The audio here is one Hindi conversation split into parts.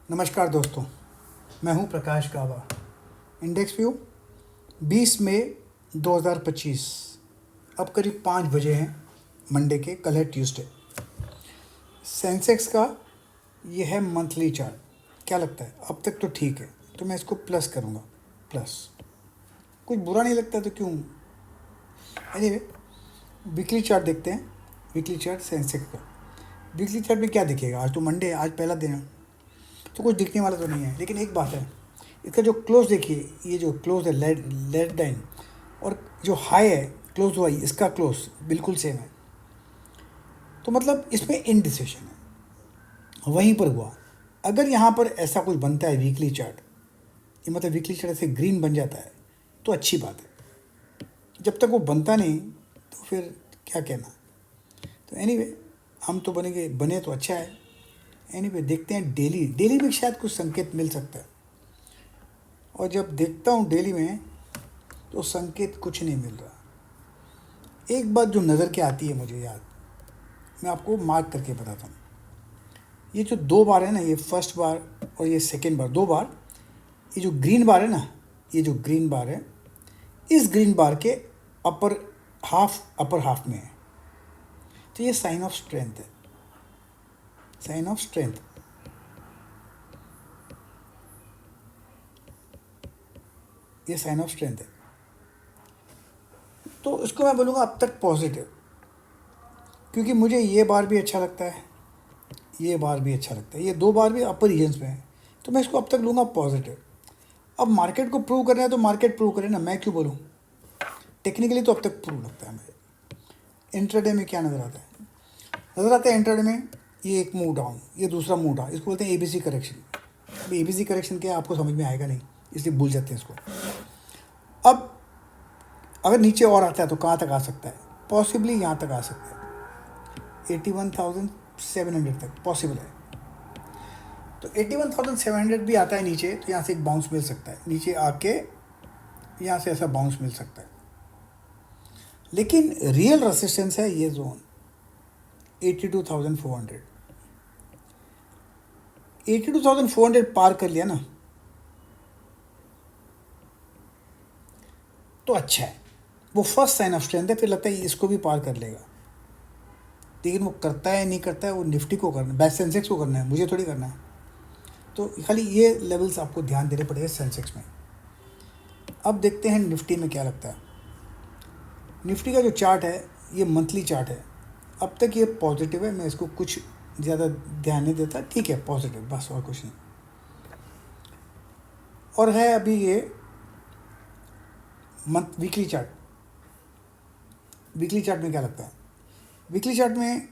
नमस्कार दोस्तों, मैं हूं प्रकाश गावा। इंडेक्स व्यू 20 मई 2025। अब करीब 5 बजे हैं मंडे के, कल है ट्यूसडे। सेंसेक्स का ये है मंथली चार्ट। क्या लगता है? अब तक तो ठीक है, तो मैं इसको प्लस करूँगा। प्लस कुछ बुरा नहीं लगता तो क्यों। एनीवे, वीकली चार्ट देखते हैं। वीकली चार्ट सेंसेक्स का। वीकली चार्ट में क्या दिखेगा? आज तो मंडे है, आज पहला दिन है, तो कुछ दिखने वाला तो नहीं है। लेकिन एक बात है, इसका जो क्लोज देखिए, ये जो क्लोज है लेट लाइन, और जो हाई है क्लोज हुआ इसका क्लोज बिल्कुल सेम है। तो मतलब इसमें इनडिसिशन है, वहीं पर हुआ। अगर यहाँ पर ऐसा कुछ बनता है वीकली चार्ट, ये मतलब वीकली चार्ट ऐसे ग्रीन बन जाता है, तो अच्छी बात है। जब तक वो बनता नहीं तो फिर क्या कहना। तो एनीवे, हम तो बनेंगे, बने तो अच्छा है। एनीवे, देखते हैं डेली में शायद कुछ संकेत मिल सकता है। और जब देखता हूँ डेली में, तो संकेत कुछ नहीं मिल रहा। एक बात जो नज़र के आती है मुझे याद, मैं आपको मार्क करके बताता हूँ। ये जो 2 बार है ना, ये फर्स्ट बार और ये सेकेंड बार, 2 बार, ये जो ग्रीन बार है ना, ये जो ग्रीन बार है, इस ग्रीन बार के अपर हाफ में है। तो ये साइन ऑफ स्ट्रेंथ है, साइन ऑफ स्ट्रेंथ। ये साइन ऑफ स्ट्रेंथ है, तो इसको मैं बोलूँगा अब तक पॉजिटिव। क्योंकि मुझे ये बार भी अच्छा लगता है, ये बार भी अच्छा लगता है, ये 2 बार भी अपर रीजन्स में है, तो मैं इसको अब तक लूँगा पॉजिटिव। अब मार्केट को प्रूव करना है तो मार्केट प्रूव करे ना, मैं क्यों बोलूँ। टेक्निकली तो अब तक प्रूव लगता है मुझे। इंट्राडे में क्या नज़र आता है? नज़र आता है इंट्राडे में ये एक मूव डाउन, ये दूसरा मूव डाउन, इसको बोलते हैं एबीसी करेक्शन। अब एबीसी करेक्शन क्या है आपको समझ में आएगा नहीं, इसलिए भूल जाते हैं इसको। अब अगर नीचे और आता है तो कहाँ तक आ सकता है? पॉसिबली यहाँ तक आ सकता है, 81,700 तक पॉसिबल है। तो 81,700 भी आता है नीचे, तो यहाँ से एक बाउंस मिल सकता है, नीचे आके यहाँ से ऐसा बाउंस मिल सकता है। लेकिन रियल रेसिस्टेंस है ये जोन 82,400। 82,400 पार कर लिया ना तो अच्छा है, वो फर्स्ट साइन ऑफ स्ट्रेंथ है। फिर लगता है इसको भी पार कर लेगा, लेकिन वो करता है नहीं करता है, वो निफ्टी को करना है, बैक सेंसेक्स को करना है, मुझे थोड़ी करना है। तो खाली ये लेवल्स आपको ध्यान देने पड़ेगा सेंसेक्स में। अब देखते हैं निफ्टी में क्या लगता है। निफ्टी का जो चार्ट है ये मंथली चार्ट है। अब तक ये पॉजिटिव है, मैं इसको कुछ ज़्यादा ध्यान नहीं देता, ठीक है पॉजिटिव, बस और कुछ नहीं। और है अभी ये month weekly chart. Weekly chart में क्या लगता है? वीकली चार्ट में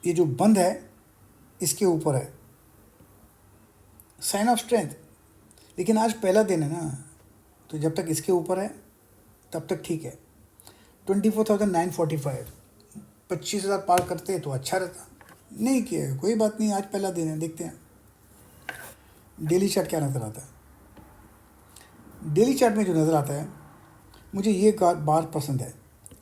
ये जो बंद है इसके ऊपर है, साइन ऑफ स्ट्रेंथ। लेकिन आज पहला दिन है ना, तो जब तक इसके ऊपर है तब तक ठीक है। 24,945, 25,000 पार करते तो अच्छा रहता, नहीं किया कोई बात नहीं, आज पहला दिन है, देखते हैं। डेली चार्ट क्या नज़र आता है? डेली चार्ट में जो नज़र आता है, मुझे ये बार पसंद है,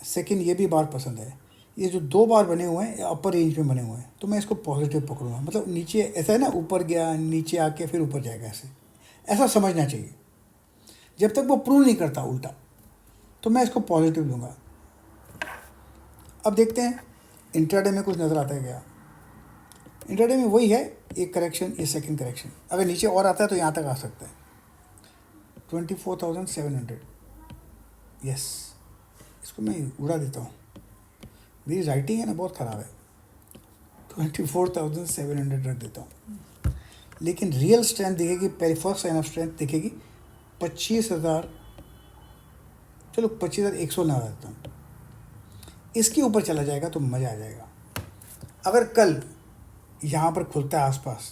सेकंड ये भी बार पसंद है। ये जो 2 बार बने हुए हैं अपर रेंज में बने हुए हैं, तो मैं इसको पॉजिटिव पकड़ूंगा। मतलब नीचे ऐसा है ना, ऊपर गया नीचे आके फिर ऊपर जाएगा, ऐसा समझना चाहिए। जब तक वो प्रूव नहीं करता उल्टा, तो मैं इसको पॉजिटिव लूँगा। अब देखते हैं इंट्राडे में कुछ नज़र आता है क्या। इंट्राडे में वही है, एक करेक्शन, ये सेकंड करेक्शन। अगर नीचे और आता है तो यहाँ तक आ सकता है 24,700। यस, इसको मैं उड़ा देता हूँ, मेरी राइटिंग है ना बहुत ख़राब है। 24,700 रख देता हूँ। लेकिन रियल स्ट्रेंथ दिखेगी, पहले फर्स्ट साइन ऑफ स्ट्रेंथ दिखेगी 25,000। चलो 25,100 लगा देता हूँ। इसके ऊपर चला जाएगा तो मज़ा आ जाएगा। अगर कल यहाँ पर खुलता है आसपास,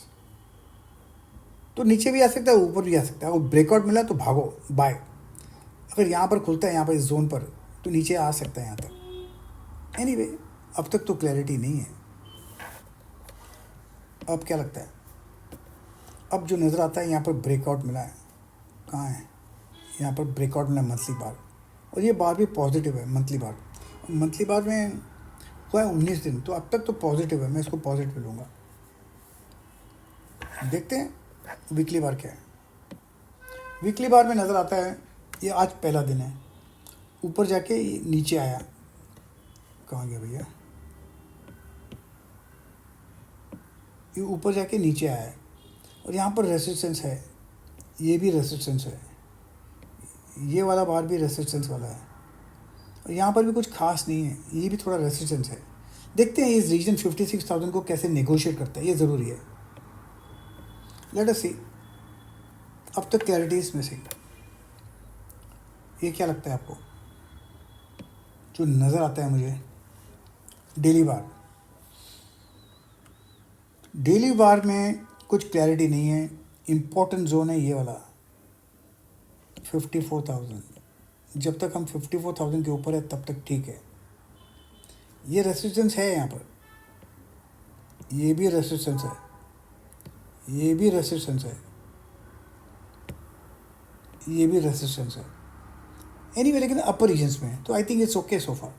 तो नीचे भी आ सकता है, ऊपर भी आ सकता है। अगर ब्रेकआउट मिला तो भागो, बाय। अगर यहाँ पर खुलता है, यहाँ पर इस जोन पर, तो नीचे आ सकता है यहाँ तक। एनीवे, अब तक तो क्लैरिटी नहीं है। अब क्या लगता है? अब जो नज़र आता है यहाँ पर ब्रेकआउट मिला है, कहाँ है? यहाँ पर ब्रेकआउट मिला मंथली बार, और ये बार भी पॉजिटिव है मंथली बार। मंथली बार में हुआ है 19 दिन, तो अब तक तो पॉजिटिव है, मैं इसको पॉजिटिव लूँगा। देखते हैं वीकली बार क्या है? वीकली बार में नज़र आता है ये आज पहला दिन है, ऊपर जाके नीचे आया, कहाँ गया भैया, ये ऊपर जाके नीचे आया है और यहाँ पर रेसिस्टेंस है, ये भी रेसिस्टेंस है, ये वाला बार भी रेसिस्टेंस वाला है और यहाँ पर भी कुछ खास नहीं है, ये भी थोड़ा रेसिस्टेंस है। देखते हैं इस रीजन 56,000 को कैसे नेगोशिएट करता है, ये ज़रूरी है। लेट अस सी। अब तक क्लैरिटी इज मिसिंग। ये क्या लगता है आपको? जो नज़र आता है मुझे डेली बार में कुछ क्लैरिटी नहीं है। इम्पोर्टेंट जोन है ये वाला 54,000। जब तक हम 54,000 के ऊपर है तब तक ठीक है। ये रेसिस्टेंस है यहाँ पर, ये भी रेसिस्टेंस है, ये भी रेसिस्टेंस है, ये भी रेसिस्टेंस है। एनीवे लेकिन अपर रीजन्स में है तो I think it's okay so far.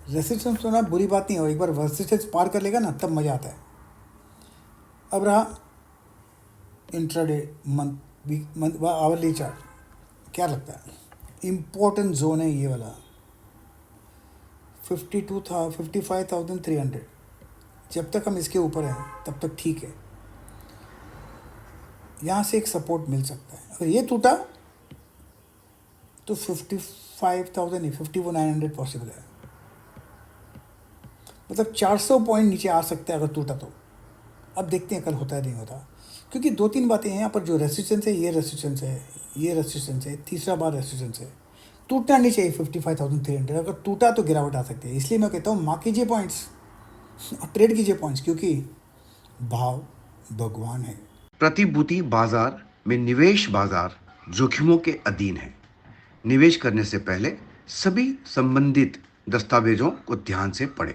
Resistance तो ना बुरी बात नहीं है, और एक बार रेसिस्टेंस पार कर लेगा ना तब मज़ा आता है। अब रहा इंट्राडे, मंथ, वीक, मंथ व आवरली चार्ट। क्या लगता है? इम्पोर्टेंट जोन है ये वाला 55,300। जब तक हम इसके ऊपर हैं तब तक ठीक है। यहाँ से एक सपोर्ट मिल सकता है। अगर ये टूटा तो 55,000 नहीं 51,900 पॉसिबल है। मतलब 400 पॉइंट नीचे आ सकता है अगर टूटा तो। अब देखते हैं कल होता है नहीं होता, क्योंकि दो तीन बातें हैं यहाँ पर। जो रेसिस्टेंस है, ये रेसिस्टेंस है, ये रेसिस्टेंस है, तीसरा बार रेसिस्टेंस है। टूटना नहीं चाहिए 55,300। अगर टूटा तो गिरावट आ सकती है। इसलिए मैं कहता हूँ मार्क कीजिए पॉइंट्स और ट्रेड कीजिए पॉइंट्स, क्योंकि भाव भगवान है। प्रतिभूति बाजार में निवेश बाजार जोखिमों के अधीन है। निवेश करने से पहले सभी संबंधित दस्तावेजों को ध्यान से पढ़ें।